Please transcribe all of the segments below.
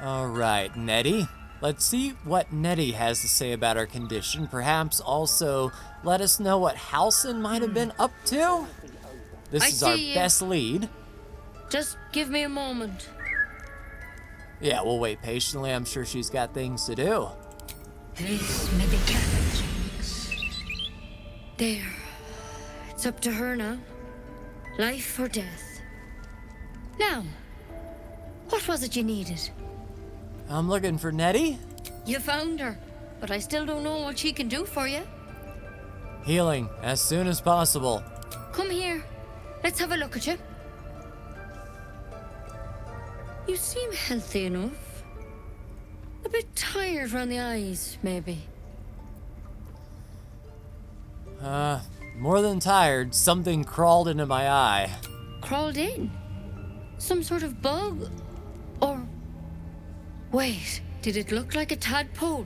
Alright, Nettie. Let's see what Nettie has to say about her condition. Perhaps also let us know what Halson might have been up to. This is our best lead. Just give me a moment. Yeah, we'll wait patiently. I'm sure she's got things to do. This medication. There. It's up to her now. Life or death. Now, what was it you needed? I'm looking for Nettie. You found her, but I still don't know what she can do for you. Healing as soon as possible. Come here. Let's have a look at you. You seem healthy enough. A bit tired around the eyes, maybe. More than tired. Something crawled into my eye. Crawled in? Some sort of bug? Or... Wait, did it look like a tadpole?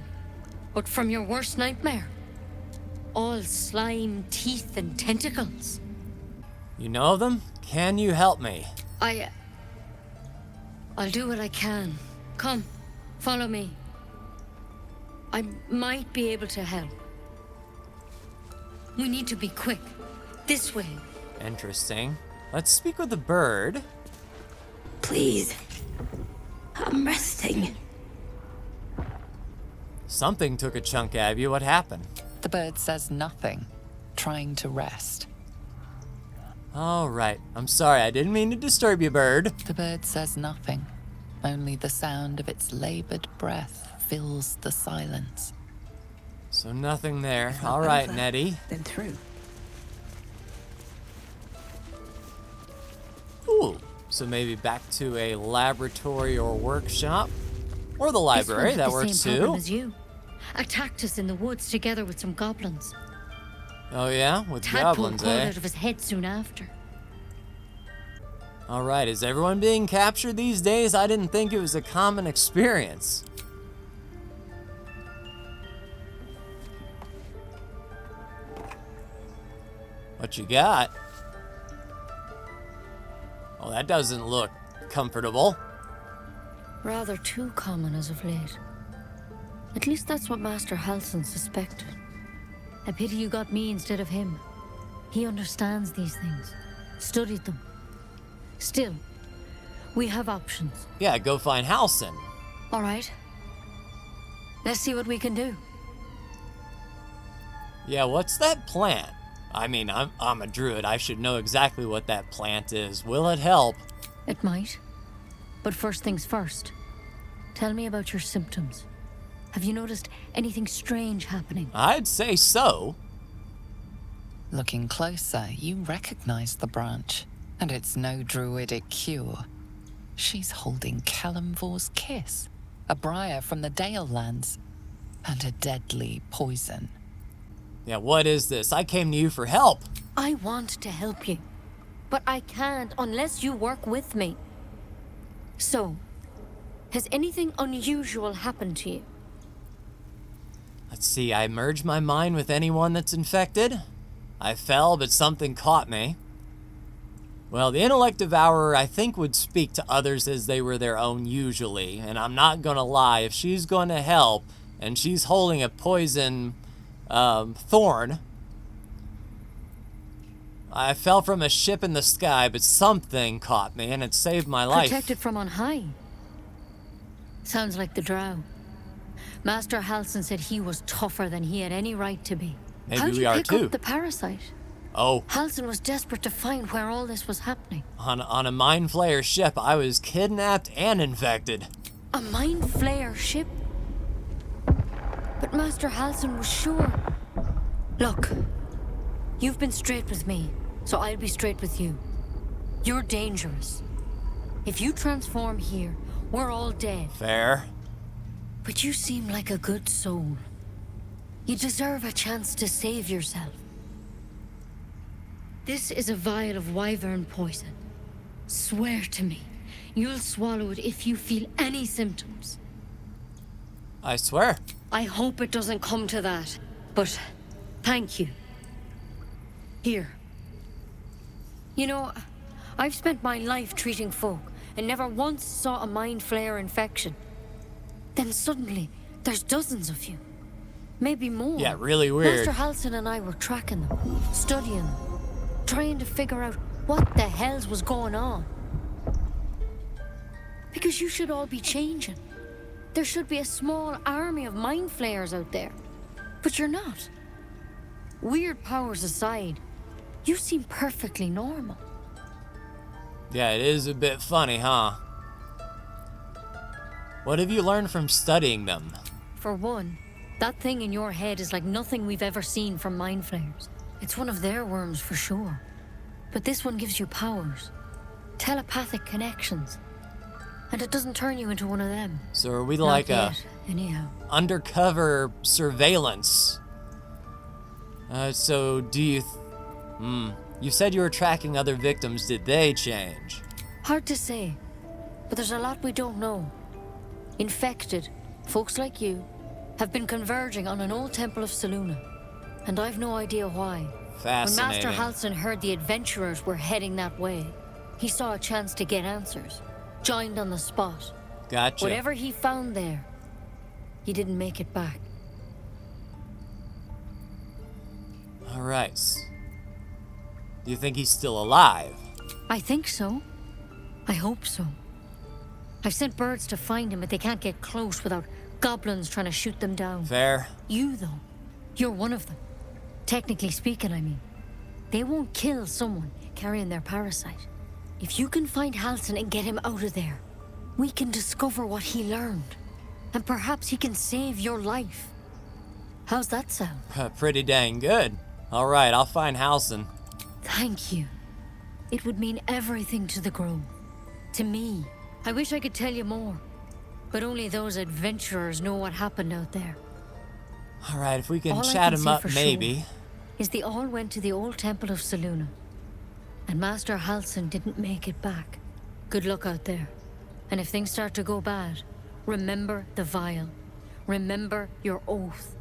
But from your worst nightmare? All slime, teeth, and tentacles. You know of them? Can you help me? I'll do what I can. Come, follow me. I might be able to help. We need to be quick. This way. Interesting. Let's speak with the bird. Please. I'm resting. Something took a chunk out of you. What happened? The bird says nothing, trying to rest. All right. I'm sorry. I didn't mean to disturb you, bird. The bird says nothing. Only the sound of its labored breath fills the silence. So nothing there. All right, over, Nettie. Then through. Ooh. So maybe back to a laboratory or workshop. Or the library. That works This one had the same problem too. as you. Attacked us in the woods together with some goblins. Oh yeah? With Tadpole goblins, crawled eh? out of his head soon after. All right. Is everyone being captured these days? I didn't think it was a common experience. What you got? Oh, that doesn't look comfortable. Rather too common as of late. At least that's what Master Halson suspected. A pity you got me instead of him. He understands these things. Studied them. Still, we have options. Yeah, go find Halson. All right. Let's see what we can do. Yeah, what's that plant? I mean, I'm a druid. I should know exactly what that plant is. Will it help? It might. But first things first. Tell me about your symptoms. Have you noticed anything strange happening? I'd say so. Looking closer, you recognize the branch, and it's no druidic cure. She's holding Kalimvor's kiss, a briar from the Dale lands, and a deadly poison. Yeah, what is this? I came to you for help. I want to help you, but I can't unless you work with me. So, has anything unusual happened to you? Let's see, I merge my mind with anyone that's infected. I fell, but something caught me. Well, the Intellect Devourer, I think, would speak to others as they were their own usually. And I'm not gonna lie, if she's gonna help, and she's holding a poison thorn. I fell from a ship in the sky, but something caught me, and it saved my life. Protected from on high. Sounds like the drow. Master Halson said he was tougher than he had any right to be. Maybe How'd we you are pick too. up the parasite? Oh, Halson was desperate to find where all this was happening. on a Mind Flayer ship, I was kidnapped and infected. A Mind Flayer ship? But Master Halson was sure. Look, you've been straight with me, so I'll be straight with you. You're dangerous. If you transform here, we're all dead. Fair. But you seem like a good soul. You deserve a chance to save yourself. This is a vial of wyvern poison. Swear to me, you'll swallow it if you feel any symptoms. I swear. I hope it doesn't come to that, but thank you. Here. You know, I've spent my life treating folk and never once saw a Mind Flayer infection. Then suddenly, there's dozens of you. Maybe more. Yeah, really weird. Master Halsin and I were tracking them, studying them, trying to figure out what the hells was going on. Because you should all be changing. There should be a small army of mind flayers out there. But you're not. Weird powers aside, you seem perfectly normal. Yeah, it is a bit funny, huh? What have you learned from studying them? For one, that thing in your head is like nothing we've ever seen from mind flayers. It's one of their worms for sure. But this one gives you powers. Telepathic connections. And it doesn't turn you into one of them. So are we Not like yet, anyhow. undercover surveillance? So do you... You said you were tracking other victims. Did they change? Hard to say. But there's a lot we don't know. Infected, folks like you, have been converging on an old temple of Selûne. And I've no idea why. Fascinating. When Master Halsin heard the adventurers were heading that way, he saw a chance to get answers. Joined on the spot. Gotcha. Whatever he found there, he didn't make it back. All right. Do you think he's still alive? I think so. I hope so. I've sent birds to find him, but they can't get close without goblins trying to shoot them down. Fair. You, though, you're one of them. Technically speaking, I mean. They won't kill someone carrying their parasite. If you can find Halsin and get him out of there, we can discover what he learned. And perhaps he can save your life. How's that sound? Pretty dang good. All right, I'll find Halsin. Thank you. It would mean everything to the Grove. To me. I wish I could tell you more. But only those adventurers know what happened out there. All right, if we can All I chat can him say up, for maybe. sure is they all went to the old temple of Selûne. And Master Halsin didn't make it back. Good luck out there. And if things start to go bad, remember the vial. Remember your oath.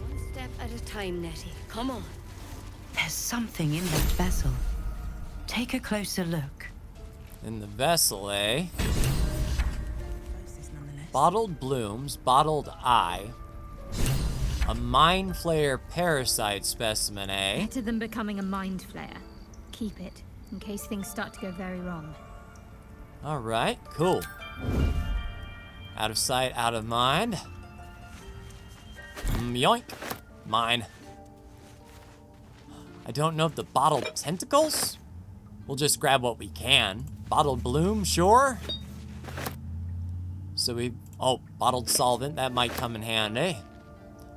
One step at a time, Nettie. Come on. There's something in that vessel. Take a closer look. In the vessel, eh? Bottled blooms, bottled eye. A mind flayer parasite specimen, eh? Better than becoming a mind flayer. Keep it, in case things start to go very wrong. All right, cool. Out of sight, out of mind. Yoink. Mine. I don't know if the bottled tentacles? We'll just grab what we can. Bottled bloom, sure. So bottled solvent, that might come in handy.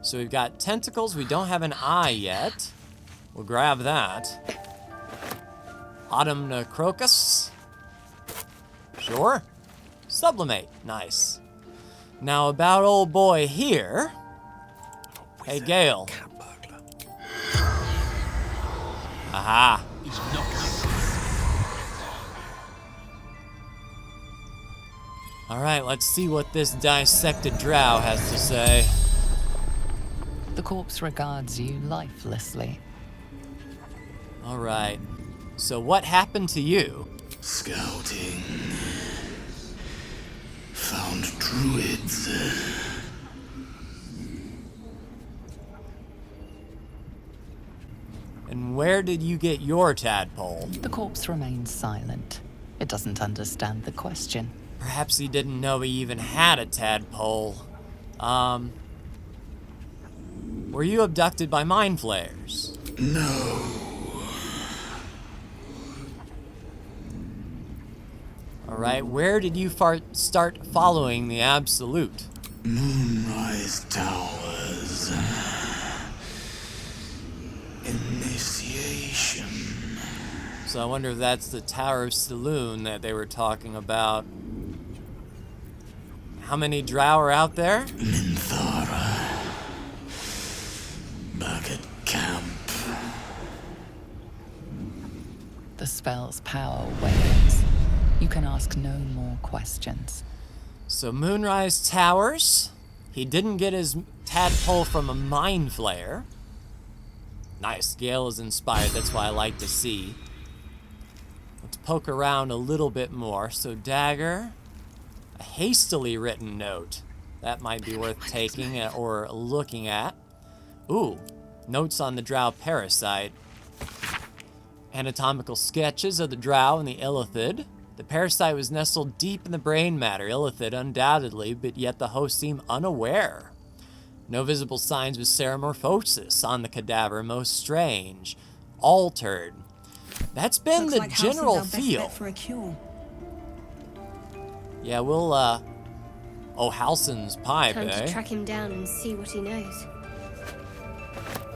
So we've got tentacles, we don't have an eye yet. We'll grab that. Autumn crocus. Sure. Sublimate, nice. Now about old boy here. Hey, Gale. Aha. All right, let's see what this dissected drow has to say. The corpse regards you lifelessly. All right. So what happened to you? Scouting. Found druids. And where did you get your tadpole? The corpse remains silent. It doesn't understand the question. Perhaps he didn't know he even had a tadpole. Were you abducted by mind flayers? No. All right, where did you start following the Absolute? Moonrise Towers. Initiation. So I wonder if that's the Tower of Selûne that they were talking about. How many drow are out there? Minthara. Back at camp. The spell's power wanes. You can ask no more questions. So Moonrise Towers. He didn't get his tadpole from a mind flayer. Nice, Gale is inspired, that's why I like to see. Let's poke around a little bit more. So dagger. A hastily written note. That might be worth taking or looking at. Ooh, notes on the drow parasite. Anatomical sketches of the drow and the illithid. The parasite was nestled deep in the brain matter, illithid undoubtedly, but yet the host seemed unaware. No visible signs of ceramorphosis on the cadaver, most strange. Altered. That's been Looks the like general Halsin's our best feel. bet for a cure. Yeah, we'll, oh, Halsin's pipe, Time eh? to track him down and see what he knows.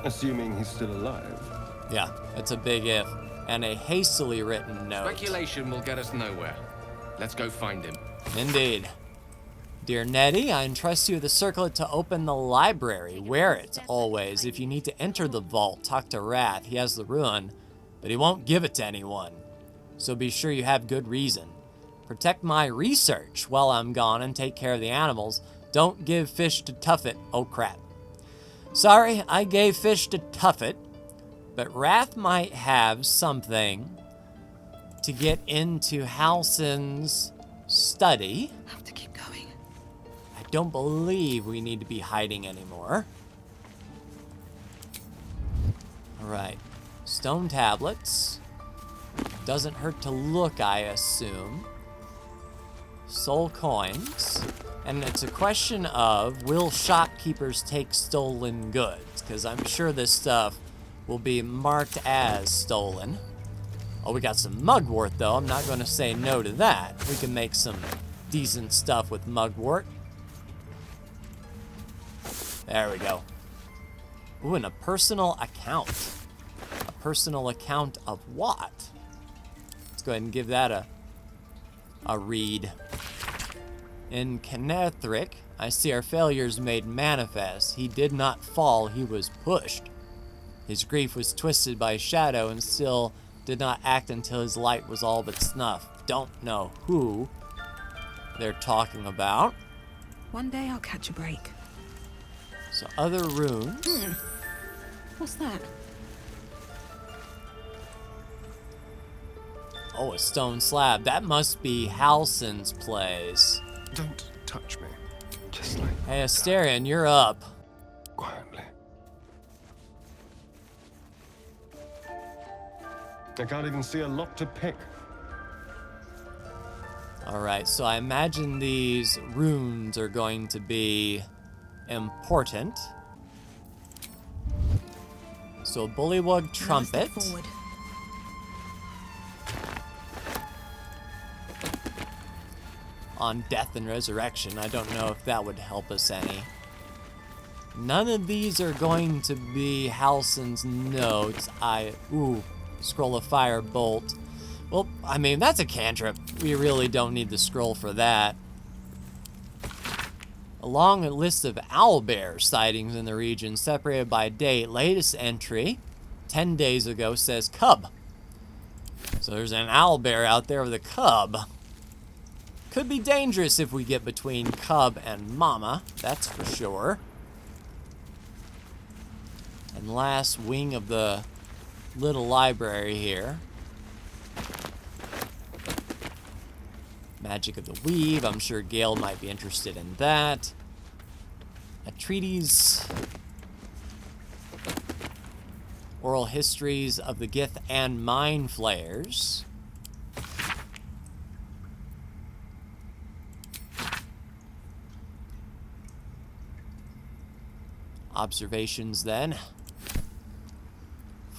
Assuming he's still alive. Yeah, it's a big if. And a hastily written note. Speculation will get us nowhere. Let's go find him. Indeed. Dear Nettie, I entrust you with the circlet to open the library. Wear it, always. If you need to enter the vault, talk to Wrath. He has the ruin, but he won't give it to anyone. So be sure you have good reason. Protect my research while I'm gone and take care of the animals. Don't give fish to Tuffet. Oh, crap. Sorry, I gave fish to Tuffet, but Wrath might have something to get into Halsin's study. Have to keep going. I don't believe we need to be hiding anymore. Alright. Stone tablets. Doesn't hurt to look, I assume. Soul coins. And it's a question of, will shopkeepers take stolen goods? Because I'm sure this stuff will be marked as stolen. Oh, we got some mugwort, though. I'm not going to say no to that. We can make some decent stuff with mugwort. There we go. Ooh, and a personal account. A personal account of what? Let's go ahead and give that a read. In Kennethric, I see our failures made manifest. He did not fall, he was pushed. His grief was twisted by shadow and still did not act until his light was all but snuffed. Don't know who they're talking about. One day I'll catch a break. So other runes. What's that? Oh, a stone slab. That must be Halsin's place. Don't touch me. Just like Hey, Asterion, you're up. quietly. I can't even see a lock to pick. Alright, so I imagine these runes are going to be important. So a bullywug trumpet. Another step forward. On death and resurrection. I don't know if that would help us any. None of these are going to be Halsin's notes. Ooh, scroll of fire bolt. Well, I mean, that's a cantrip. We really don't need the scroll for that. A long list of owlbear sightings in the region, separated by date. Latest entry, 10 days ago, says cub. So there's an owlbear out there with a cub. Could be dangerous if we get between cub and mama, that's for sure. And last wing of the little library here. Magic of the Weave, I'm sure Gale might be interested in that. A treatise. Oral histories of the Gith and Mind Flayers. Observations then.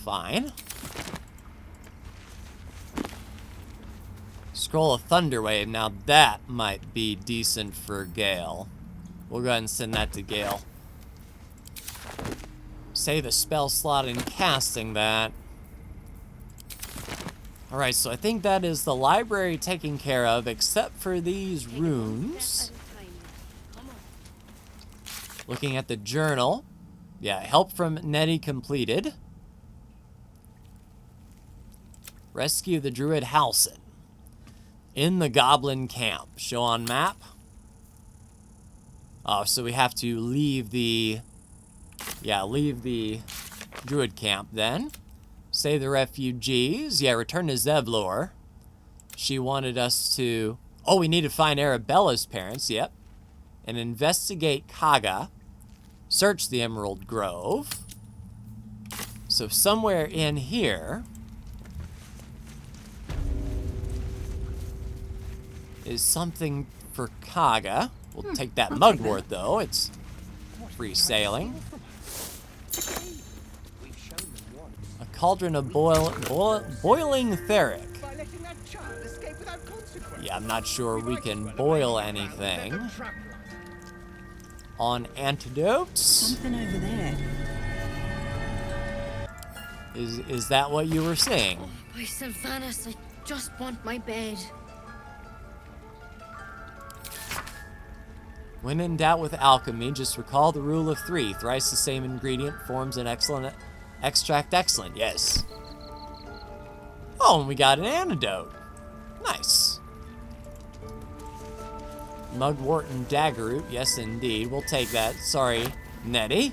Fine. Scroll of Thunderwave. Now that might be decent for Gale. We'll go ahead and send that to Gale. Save a spell slot in casting that. Alright, so I think that is the library taken care of, except for these runes. Looking at the journal. Yeah, help from Nettie completed. Rescue the Druid Halsin. In the Goblin Camp. Show on map. Oh, so we have to leave the... Yeah, leave the Druid Camp then. Save the refugees. Yeah, return to Zevlor. She wanted us to... Oh, we need to find Arabella's parents, yep. And investigate Kaga. Search the Emerald Grove. So somewhere in here is something for Kaga. We'll take that mugwort, though. It's free sailing. A cauldron of boiling ferric. Yeah, I'm not sure we can boil anything. On antidotes. Something over there. Is that what you were saying? By Sylvanas, I just want my bed. When in doubt with alchemy, just recall the rule of 3. Thrice the same ingredient forms an excellent extract. Excellent, yes. Oh, and we got an antidote. Nice. Mugwort and daggerroot, yes indeed. We'll take that. Sorry, Nettie.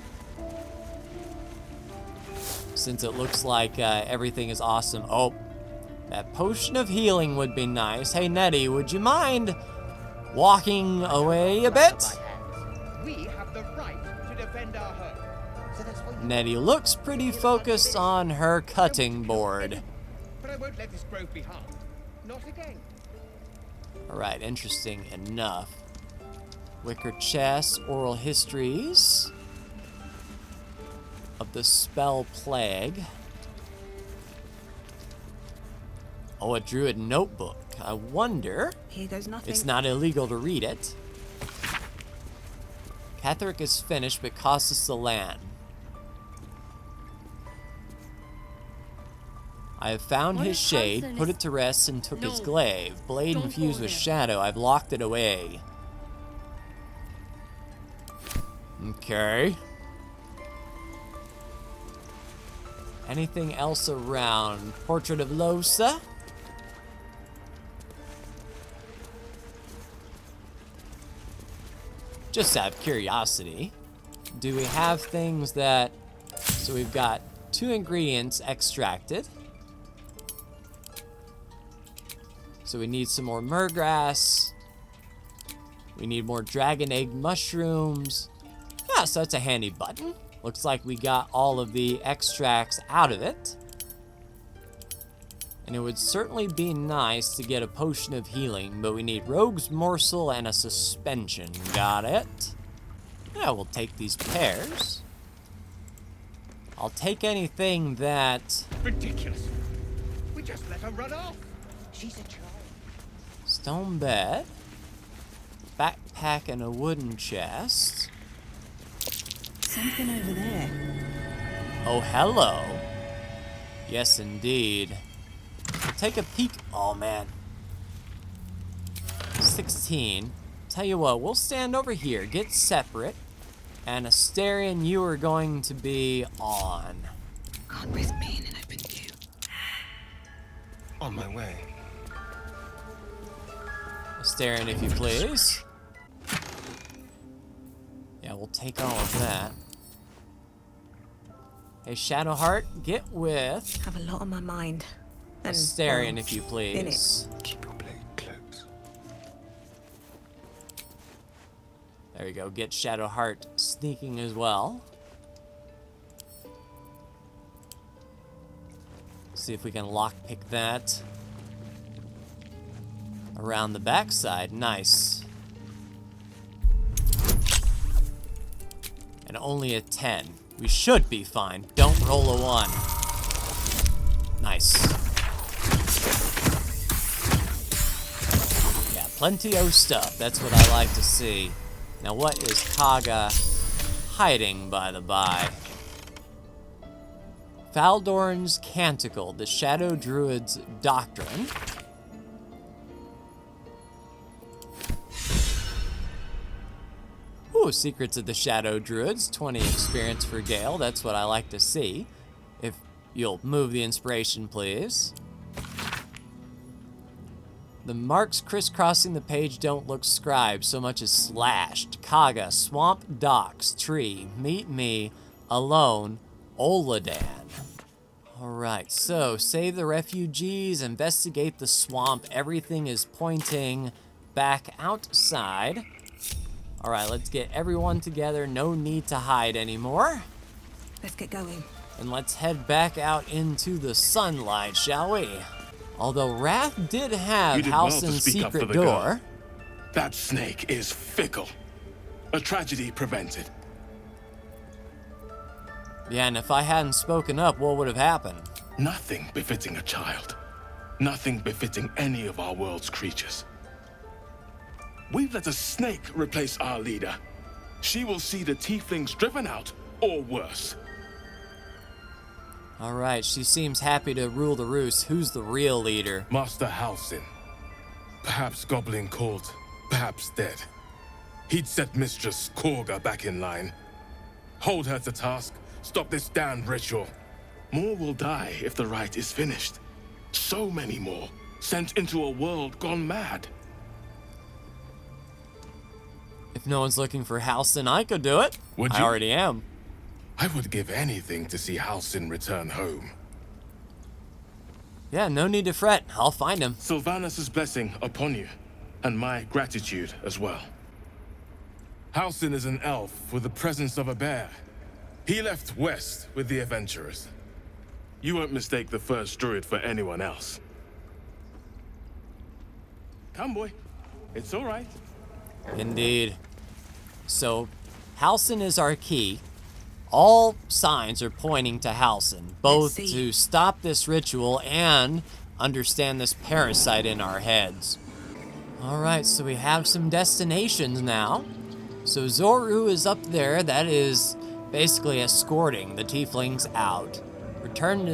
Since it looks like everything is awesome. Oh, that potion of healing would be nice. Hey, Nettie, would you mind walking away a bit? We have the right to defend our home. Nettie looks pretty focused on her cutting board. But I won't let this grove be harmed. Not again. Alright, interesting enough. Wicker chest, oral histories of the spell plague. Oh, a druid notebook. I wonder. Here goes nothing. It's not illegal to read it. Catherick is finished, but costs us the land. I have found his shade, put it to rest, and took his glaive. Blade infused with shadow. I've locked it away. Okay. Anything else around? Portrait of Losa. Just out of curiosity, do we have things that... So we've got 2 ingredients extracted. So we need some more murgrass. We need more dragon egg mushrooms. Yeah, so that's a handy button. Looks like we got all of the extracts out of it. And it would certainly be nice to get a potion of healing, but we need Rogue's Morsel and a suspension. Got it. Yeah, we'll take these pears. I'll take anything that... Ridiculous. We just let her run off. She's a child. Stone bed. Backpack and a wooden chest. Something over there. Oh, hello. Yes, indeed. We'll take a peek. Oh, man. 16. Tell you what, we'll stand over here, get separate, and Asterion, you are going to be on. Can't risk being an open view. On my way. Asterion, if you please. Yeah, we'll take all of that. Hey, Shadowheart, get with Have a lot on my mind. And, Asterion, well, if you in please. Keep your blade close. There you go. Get Shadowheart sneaking as well. See if we can lockpick that around the backside. Nice. And only a 10. We should be fine. Don't roll a 1. Nice. Yeah, plenty of stuff. That's what I like to see. Now, what is Kaga hiding, by the by? Faldorn's Canticle, the Shadow Druid's Doctrine. Ooh, Secrets of the Shadow Druids, 20 experience for Gale. That's what I like to see. If you'll move the inspiration, please. The marks crisscrossing the page don't look scribed so much as slashed. Kaga, Swamp Docks, Tree, Meet Me, Alone, Oladan. Alright, so save the refugees, investigate the swamp. Everything is pointing back outside. All right, let's get everyone together. No need to hide anymore. Let's get going. And let's head back out into the sunlight, shall we? Although Wrath did have You did well to Halsin's speak up for secret the door. girl. That snake is fickle. A tragedy prevented. Yeah, and if I hadn't spoken up, what would have happened? Nothing befitting a child. Nothing befitting any of our world's creatures. We've let a snake replace our leader. She will see the tieflings driven out, or worse. All right, she seems happy to rule the roost. Who's the real leader? Master Halsin. Perhaps goblin called, perhaps dead. He'd set Mistress Korga back in line. Hold her to task, stop this damned ritual. More will die if the rite is finished. So many more, sent into a world gone mad. If no one's looking for Halsin, I could do it. Would I you? already am. I would give anything to see Halsin return home. Yeah, no need to fret. I'll find him. Sylvanus' blessing upon you, and my gratitude as well. Halsin is an elf with the presence of a bear. He left west with the adventurers. You won't mistake the first druid for anyone else. Come, boy. It's all right. Indeed. So, Halsin is our key. All signs are pointing to Halsin, both to stop this ritual and understand this parasite in our heads. All right, so we have some destinations now. So Zoru is up there. That is basically escorting the tieflings out. Return to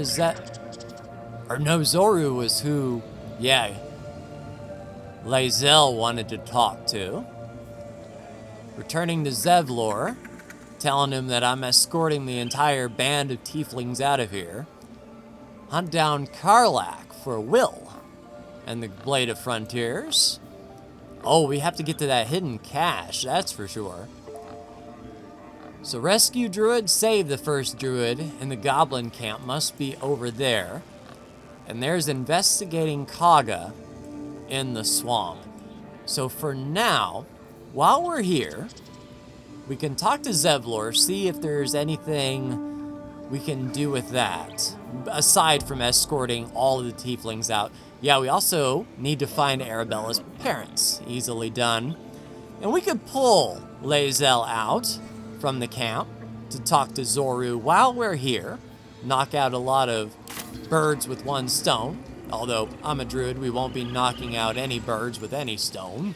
Zoru was who, Lae'zel wanted to talk to. Returning to Zevlor, telling him that I'm escorting the entire band of tieflings out of here. Hunt down Karlach for Will and the Blade of Frontiers. Oh, we have to get to that hidden cache, that's for sure. So rescue Druid, save the first Druid, and the Goblin camp must be over there. And there's investigating Kaga in the swamp. So for now, while we're here, we can talk to Zevlor, see if there's anything we can do with that, aside from escorting all of the tieflings out. Yeah, we also need to find Arabella's parents. Easily done. And we could pull Lae'zel out from the camp to talk to Zoru while we're here. Knock out a lot of birds with one stone. Although I'm a druid, we won't be knocking out any birds with any stone.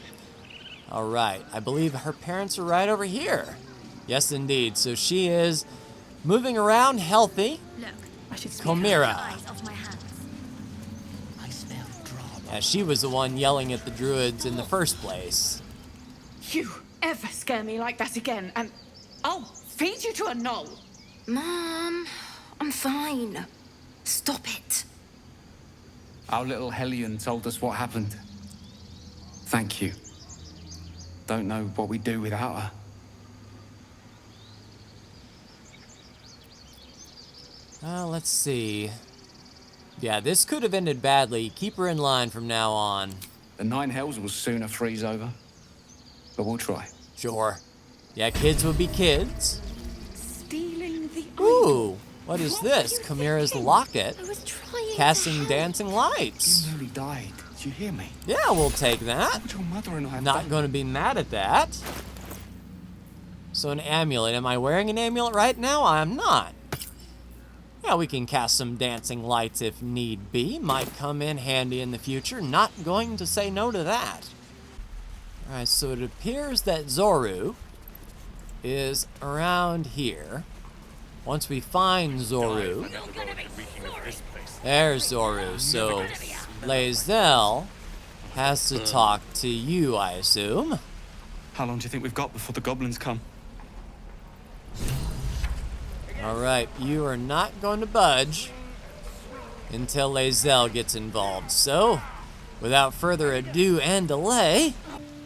All right, I believe her parents are right over here. Yes, indeed. So she is moving around healthy. Look, I should speak Chimera. eyes off my hands. I smell drama. Yeah, she was the one yelling at the druids in the first place. You ever scare me like that again, and I'll feed you to a gnoll. Mom, I'm fine. Stop it. Our little Hellion told us what happened. Thank you. Don't know what we'd do without her. Let's see. Yeah, this could have ended badly. Keep her in line from now on. The Nine Hells will sooner freeze over. But we'll try. Sure. Yeah, kids would be kids. Stealing the Ooh, what is this? Chimera's locket. I was trying Casting dancing lights. You nearly died. Did you hear me? Yeah, we'll take that. What your mother and I have Not done. going to be mad at that. So an amulet. Am I wearing an amulet right now? I'm not. Yeah, we can cast some dancing lights if need be. Might come in handy in the future. Not going to say no to that. Alright, so it appears that Zoru is around here. Once we find Zoru, there's Zoru. So Lae'zel has to talk to you, I assume. How long do you think we've got before the goblins come? Alright, you are not going to budge until Lae'zel gets involved. So, without further ado and delay,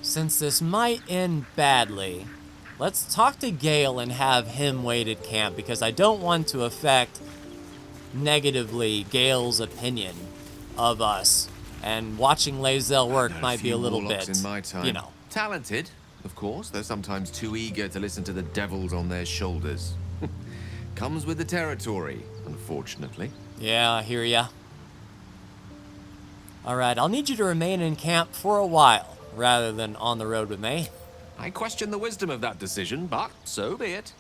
since this might end badly, let's talk to Gale and have him wait at camp, because I don't want to affect negatively Gale's opinion of us And watching Lae'zel work I've known might be a few little warlocks bit, in my time. you know. Talented, of course. They're sometimes too eager to listen to the devils on their shoulders. Comes with the territory, unfortunately. Yeah, I hear ya. Alright, I'll need you to remain in camp for a while, rather than on the road with me. I question the wisdom of that decision, but so be it.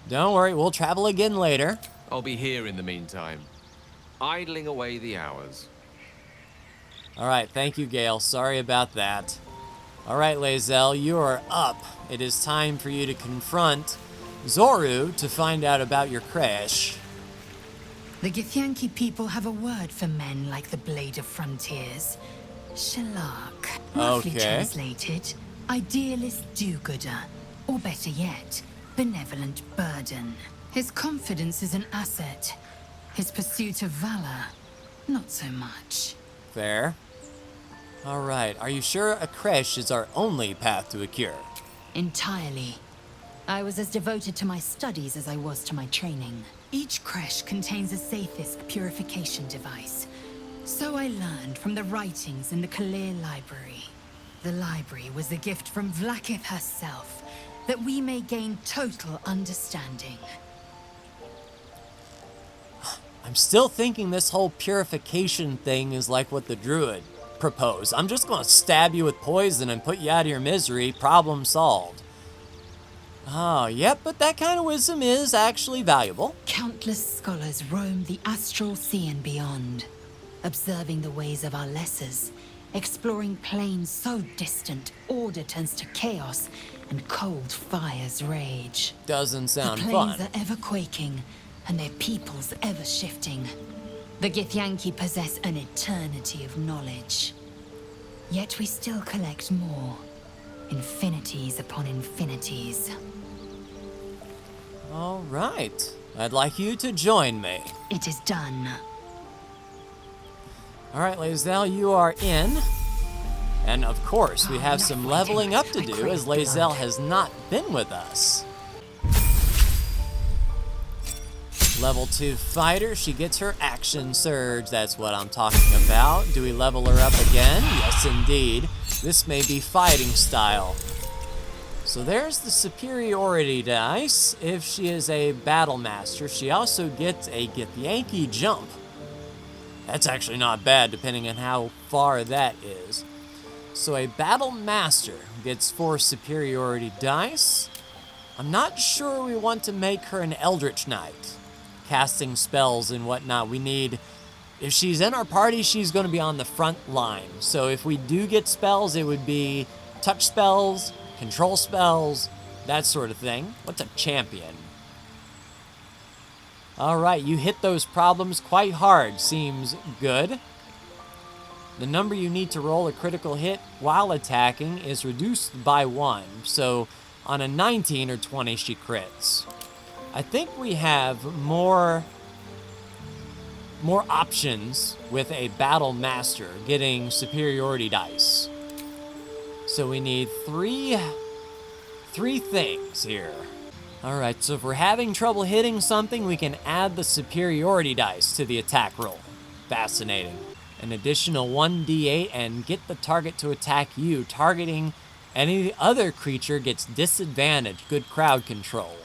Don't worry, we'll travel again later. I'll be here in the meantime, idling away the hours. Alright, thank you, Gale. Sorry about that. Alright, Lae'zel, you are up. It is time for you to confront Zorru to find out about your crash. The Githyanki people have a word for men like the Blade of Frontiers. Shalak. Roughly Okay. translated, idealist do-gooder. Or better yet, benevolent burden. His confidence is an asset. His pursuit of valor, not so much. Fair. Alright, are you sure a crash is our only path to a cure? Entirely. I was as devoted to my studies as I was to my training. Each creche contains a safest purification device. So I learned from the writings in the Kalir Library. The library was a gift from Vlaakith herself, that we may gain total understanding. I'm still thinking this whole purification thing is like what the Druid proposed. I'm just gonna stab you with poison and put you out of your misery, problem solved. Oh, yep, but that kind of wisdom is actually valuable. Countless scholars roam the astral sea and beyond, observing the ways of our lessers, exploring planes so distant, order turns to chaos, and cold fires rage. Doesn't sound the planes fun. are ever quaking, and their peoples ever shifting. The Githyanki possess an eternity of knowledge. Yet we still collect more. Infinities upon infinities. All right. I'd like you to join me. It is done. All right, Lae'zel, you are in. And of course, we have some leveling up to do as Lae'zel has not been with us. Level 2 fighter, she gets her action surge. That's what I'm talking about. Do we level her up again? Yes, indeed. This may be fighting style. So there's the superiority dice. If she is a battle master, she also gets a Githyanki jump. That's actually not bad, depending on how far that is. So a battle master gets 4 superiority dice. I'm not sure we want to make her an Eldritch Knight, casting spells and whatnot. We need, if she's in our party, she's going to be on the front line. So if we do get spells, it would be touch spells, control spells, that sort of thing. What's a champion? All right, you hit those problems quite hard. Seems good. The number you need to roll a critical hit while attacking is reduced by 1. So on a 19 or 20, she crits. I think we have more options with a battle master getting superiority dice. So we need three things here. All right, so if we're having trouble hitting something, we can add the superiority dice to the attack roll. Fascinating. An additional 1d8 and get the target to attack you. Targeting any other creature gets disadvantage. Good crowd control.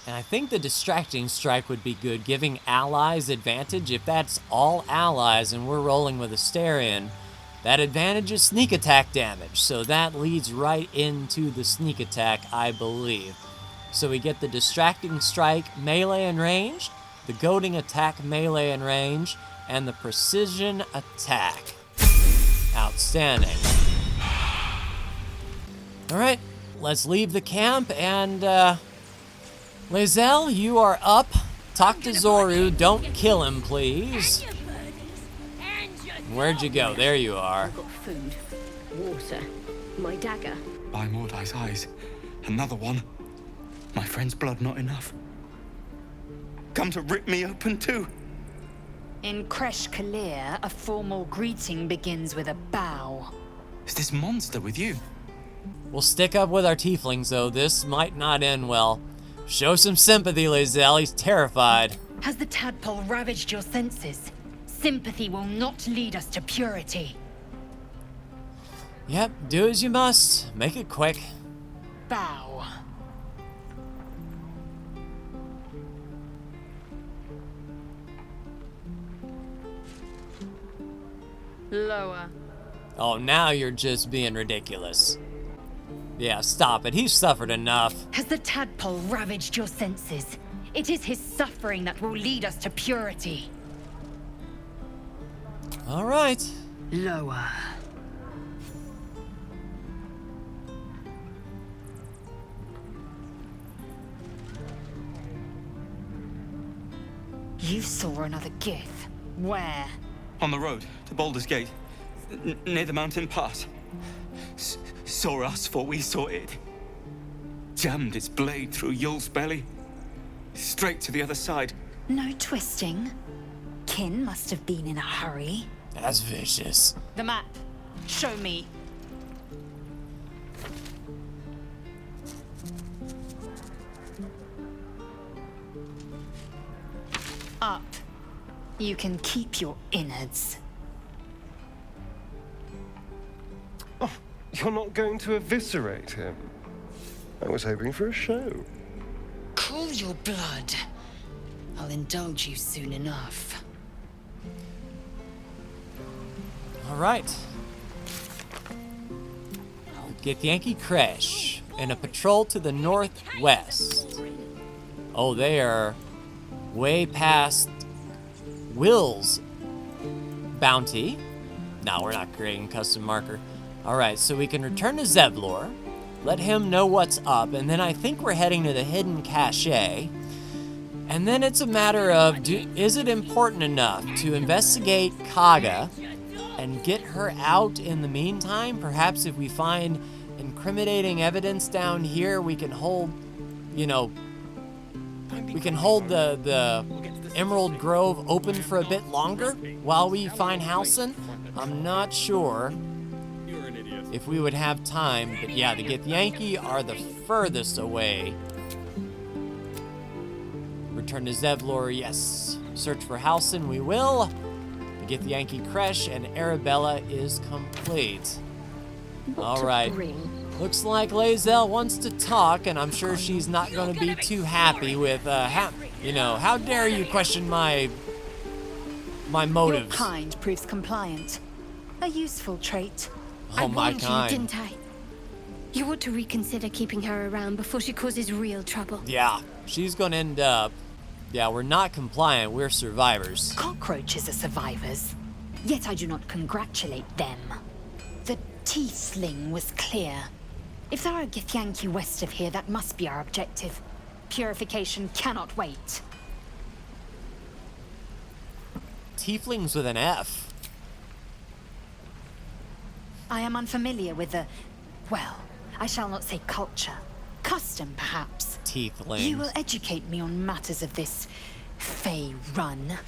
And I think the distracting strike would be good, giving allies advantage. If that's all allies and we're rolling with Asterion, that advantage is sneak attack damage. So that leads right into the sneak attack, I believe. So we get the distracting strike melee and ranged, the goading attack melee and range, and the precision attack. Outstanding. All right, let's leave the camp and Lae'zel, you are up. Talk to Zorru. Don't kill him, please. Where'd you go? There you are. I've got food, water, my dagger. By Mordai's eyes, another one. My friend's blood not enough. Come to rip me open too. In Kresh Kalir, a formal greeting begins with a bow. Is this monster with you? We'll stick up with our tieflings, though. This might not end well. Show some sympathy, Lae'zel. He's terrified. Has the tadpole ravaged your senses? Sympathy will not lead us to purity. Yep, do as you must. Make it quick. Bow. Lower. Oh, now you're just being ridiculous. Yeah, stop it. He's suffered enough. Has the tadpole ravaged your senses? It is his suffering that will lead us to purity. All right. Lower. You saw another Gith. Where? On the road to Baldur's Gate, near the mountain pass. Saw us, for we saw it. Jammed its blade through Yul's belly. Straight to the other side. No twisting. Kin must have been in a hurry. That's vicious. The map. Show me. Up. You can keep your innards. Oh, you're not going to eviscerate him? I was hoping for a show. Cool your blood. I'll indulge you soon enough. All right. Get Yankee Crash and a patrol to the northwest. Oh, they are way past Will's bounty. No, we're not creating custom marker. All right, so we can return to Zevlor, let him know what's up, and then I think we're heading to the hidden cache. And then it's a matter of, is it important enough to investigate Kaga and get her out in the meantime? Perhaps if we find incriminating evidence down here, we can hold, you know, we can hold the Emerald Grove open for a bit longer while we find Halsin. I'm not sure if we would have time, but yeah, the Githyanki are the furthest away. Return to Zevlor, yes. Search for Halsin, we will. The Githyanki Kresh and Arabella is complete. All right. Looks like Lae'zel wants to talk, and I'm sure she's not going to be too happy with, how dare you question my motives. Your kind proves compliant. A useful trait. Oh, my kind. You, didn't I? You ought to reconsider keeping her around before she causes real trouble. Yeah, she's going to end up... Yeah, we're not compliant, we're survivors. Cockroaches are survivors, yet I do not congratulate them. The Tiefling was clear. If there are Githyanki west of here, that must be our objective. Purification cannot wait. Tieflings with an F. I am unfamiliar with the... well, I shall not say culture. Custom, perhaps. Tieflings. You will educate me on matters of this Fey run.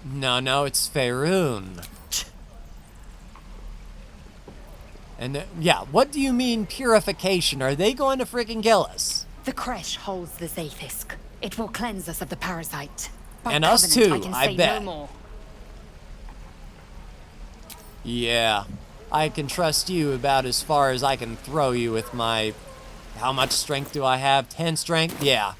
No, it's Faerun. And yeah, what do you mean purification? Are they going to freaking kill us? The Kresh holds the Zaithisk. It will cleanse us of the parasite. By and us covenant, too, I can I say bet. No more. Yeah, I can trust you about as far as I can throw you with my... How much strength do I have? 10 strength? Yeah.